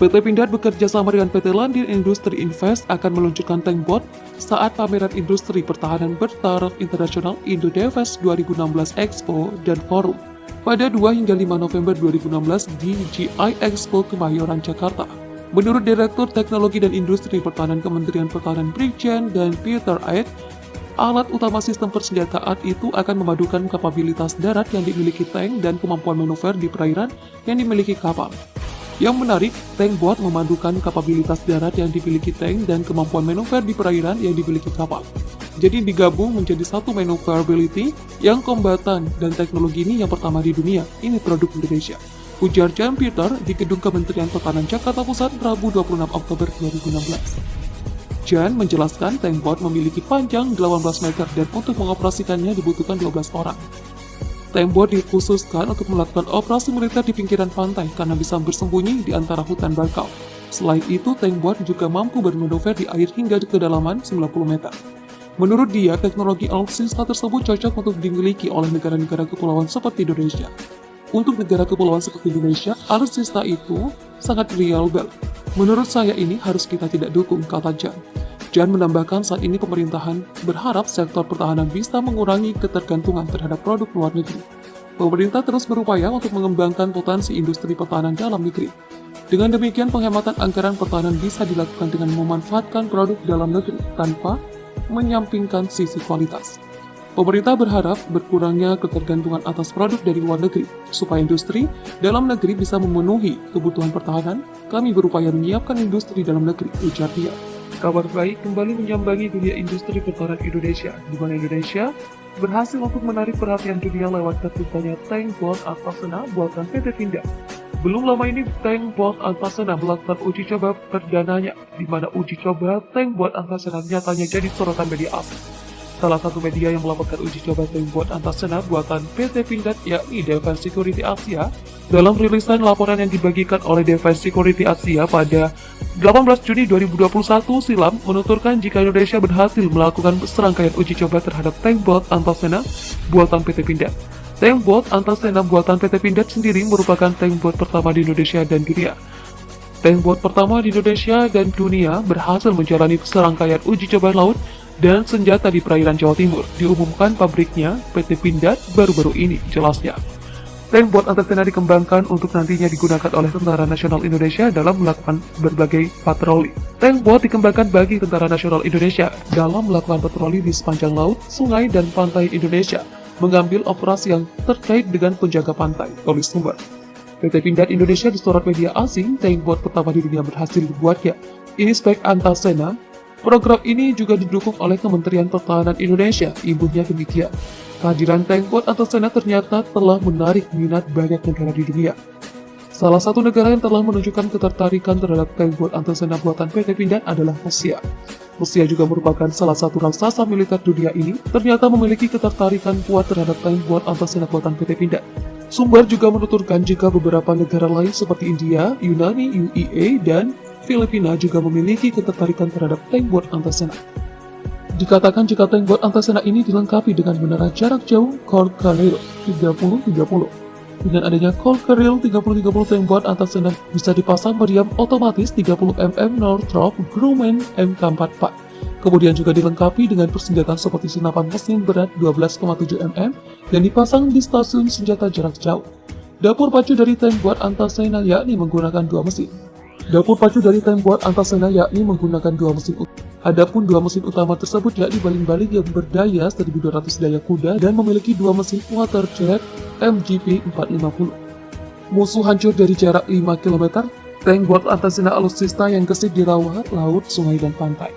PT Pindad bekerja sama dengan PT Landin Industri Invest akan meluncurkan tank bot saat pameran industri pertahanan bertaraf internasional Indo Defense 2016 Expo dan Forum pada 2 hingga 5 November 2016 di GI Expo Kemayoran, Jakarta. Menurut Direktur Teknologi dan Industri Pertahanan Kementerian Pertahanan Brigjen dan Peter Aid, alat utama sistem persenjataan itu akan memadukan kapabilitas darat yang dimiliki tank dan kemampuan manuver di perairan yang dimiliki kapal. Yang menarik, tank bot memadukan kapabilitas darat yang dimiliki tank dan kemampuan manuver di perairan yang dimiliki kapal. Jadi digabung menjadi satu maneuverability yang kombatan, dan teknologi ini yang pertama di dunia. Ini produk Indonesia, ujar Jan Peter di Gedung Kementerian Pertahanan Jakarta Pusat Rabu 26 Oktober 2016. Jan menjelaskan tank bot memiliki panjang 18 meter dan untuk mengoperasikannya dibutuhkan 12 orang. Tank bot dikhususkan untuk melakukan operasi militer di pinggiran pantai karena bisa bersembunyi di antara hutan bakau. Selain itu, tank bot juga mampu bermanuver di air hingga ke kedalaman 90 meter. Menurut dia, teknologi alutsista tersebut cocok untuk dimiliki oleh negara-negara kepulauan seperti Indonesia. Untuk negara kepulauan seperti Indonesia, alutsista itu sangat reliable. Menurut saya ini harus kita tidak dukung, kata Jan. Jan menambahkan saat ini pemerintahan berharap sektor pertahanan bisa mengurangi ketergantungan terhadap produk luar negeri. Pemerintah terus berupaya untuk mengembangkan potensi industri pertahanan dalam negeri. Dengan demikian, penghematan anggaran pertahanan bisa dilakukan dengan memanfaatkan produk dalam negeri tanpa menyampingkan sisi kualitas. Pemerintah berharap berkurangnya ketergantungan atas produk dari luar negeri, supaya industri dalam negeri bisa memenuhi kebutuhan pertahanan. Kami berupaya menyiapkan industri dalam negeri, ujar dia. Kabar baik kembali menyambangi dunia industri pertahanan Indonesia, di mana Indonesia berhasil untuk menarik perhatian dunia lewat terciptanya tank bot Antasena buatan PT Pindad. Belum lama ini, tank bot Antasena melakukan uji coba perdananya, di mana uji coba tank bot Antasena nyatanya jadi sorotan media asing. Salah satu media yang melaporkan uji coba tank bot Antasena buatan PT Pindad yakni Defense Security Asia. Dalam rilisan laporan yang dibagikan oleh Defense Security Asia pada 18 Juni 2021 silam menuturkan jika Indonesia berhasil melakukan serangkaian uji coba terhadap tank bot Antasena buatan PT Pindad. Tank bot Antasena buatan PT Pindad sendiri merupakan tank bot pertama di Indonesia dan dunia. Tank bot pertama di Indonesia dan dunia berhasil menjalani serangkaian uji coba laut dan senjata di perairan Jawa Timur. Diumumkan pabriknya PT Pindad baru-baru ini, jelasnya. Tank bot Antasena dikembangkan untuk nantinya digunakan oleh Tentara Nasional Indonesia dalam melakukan berbagai patroli. Tank bot dikembangkan bagi Tentara Nasional Indonesia dalam melakukan patroli di sepanjang laut, sungai, dan pantai Indonesia, mengambil operasi yang terkait dengan penjaga pantai, tulis sumber. PT Pindad Indonesia disorot media asing, tank bot pertama di dunia berhasil dibuatnya. Ini spek Antasena. Program ini juga didukung oleh Kementerian Pertahanan Indonesia, ibunya demikian. Kehadiran tank bot Antasena ternyata telah menarik minat banyak negara di dunia. Salah satu negara yang telah menunjukkan ketertarikan terhadap tank bot Antasena buatan PT Pindad adalah Rusia. Rusia juga merupakan salah satu raksasa militer dunia ini, ternyata memiliki ketertarikan kuat terhadap tank bot Antasena buatan PT Pindad. Sumber juga menuturkan jika beberapa negara lain seperti India, Yunani, UEA, dan Filipina juga memiliki ketertarikan terhadap tank bot Antasena. Dikatakan jika tank bot Antasena ini dilengkapi dengan menara jarak jauh Cold Carrier 30-30. Dengan adanya Cold Carrier 30-30, tank bot Antasena bisa dipasang meriam otomatis 30 mm Northrop Grumman Mk44. Kemudian juga dilengkapi dengan persenjataan seperti senapan mesin berat 12,7 mm dan dipasang di stasiun senjata jarak jauh. Dapur pacu dari tank bot Antasena yakni menggunakan dua mesin. Adapun dua mesin utama tersebut yakni baling-baling yang berdaya 1200 daya kuda dan memiliki dua mesin water jet MGP 450. Musuh hancur dari jarak 5 km. Tank bot Antasena alutsista yang gesit di rawa, laut, sungai, dan pantai.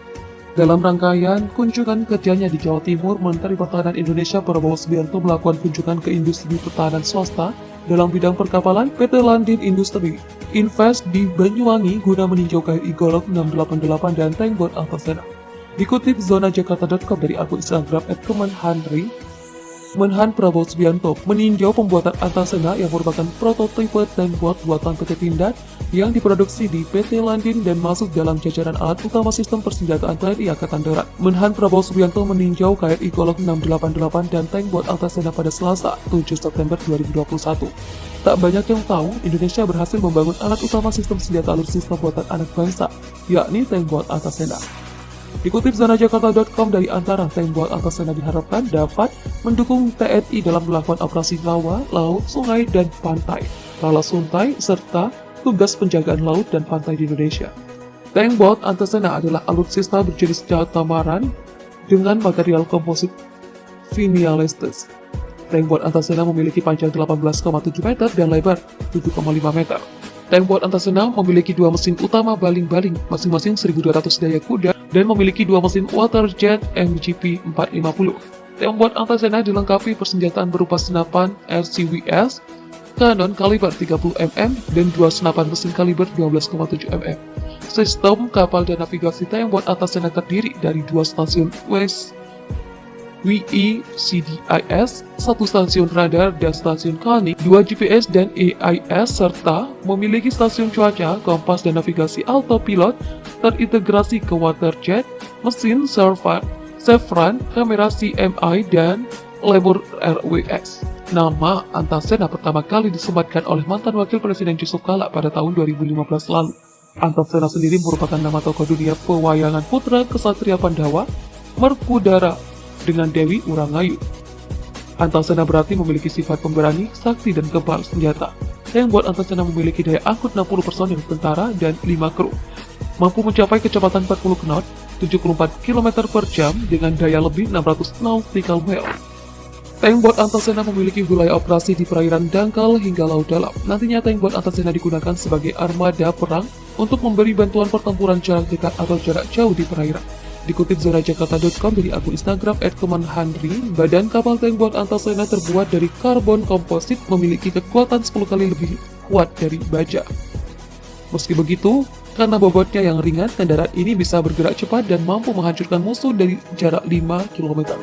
Dalam rangkaian kunjungan kerjanya di Jawa Timur, Menteri Pertahanan Indonesia Prabowo Subianto melakukan kunjungan ke industri pertahanan swasta dalam bidang perkapalan. PT Landin Industri Invest di Banyuwangi guna meninjau KRI Golok 688 dan tank bot Antasena. Dikutip zonajakarta.com dari akun Instagram @kemenhanri, Menhan Prabowo Subianto meninjau pembuatan Antasena yang merupakan prototipe tank bot buatan PT Pindad yang diproduksi di PT Landin dan masuk dalam jajaran alat utama sistem persenjataan TNI Angkatan Darat. Menhan Prabowo Subianto meninjau KRI Golok 688 dan tank bot Antasena pada Selasa, 7 September 2021. Tak banyak yang tahu, Indonesia berhasil membangun alat utama sistem senjata alutsista buatan anak bangsa, yakni tank bot Antasena. Dikutip zanajakarta.com, dari antara tank bot Antasena diharapkan dapat mendukung TNI dalam melakukan operasi rawa, laut, sungai, dan pantai, rala suntai, serta tugas penjagaan laut dan pantai di Indonesia. Tank bot Antasena adalah alutsista berjenis catamaran dengan material komposit Vinyl-Estes. Tank bot Antasena memiliki panjang 18,7 meter dan lebar 7,5 meter. Tank bot Antasena memiliki dua mesin utama baling-baling, masing-masing 1200 daya kuda, dan memiliki dua mesin water jet MGP 450. Tank bot Antasena dilengkapi persenjataan berupa senapan RCWS, kanon kaliber 30 mm, dan dua senapan mesin kaliber 12,7 mm. Sistem kapal dan navigasi tank bot Antasena terdiri dari dua stasiun WECDIS, satu stasiun radar dan stasiun konik, 2 GPS dan AIS, serta memiliki stasiun cuaca, kompas, dan navigasi autopilot terintegrasi ke waterjet, mesin Chevron, kamera CMI, dan lemur RWS. Nama Antasena pertama kali disematkan oleh mantan Wakil Presiden Yusuf Kala pada tahun 2015 lalu. Antasena sendiri merupakan nama tokoh dunia pewayangan putra kesatria Pandawa, Merkudara, dengan Dewi Urangayu. Antasena berarti memiliki sifat pemberani, sakti, dan kebal senjata. Tank bot Antasena memiliki daya angkut 60 personil tentara dan 5 kru. Mampu mencapai kecepatan 40 knot, 74 km per jam dengan daya lebih 600 nautical mile. Tank bot Antasena memiliki wilayah operasi di perairan dangkal hingga laut dalam. Nantinya tank bot Antasena digunakan sebagai armada perang untuk memberi bantuan pertempuran jarak dekat atau jarak jauh di perairan. Dikutip zarajakarta.com dari akun Instagram @kemenhandri, badan kapal tank bot Antasena terbuat dari karbon komposit, memiliki kekuatan 10 kali lebih kuat dari baja. Meski begitu, karena bobotnya yang ringan, kendaraan ini bisa bergerak cepat dan mampu menghancurkan musuh dari jarak 5 km.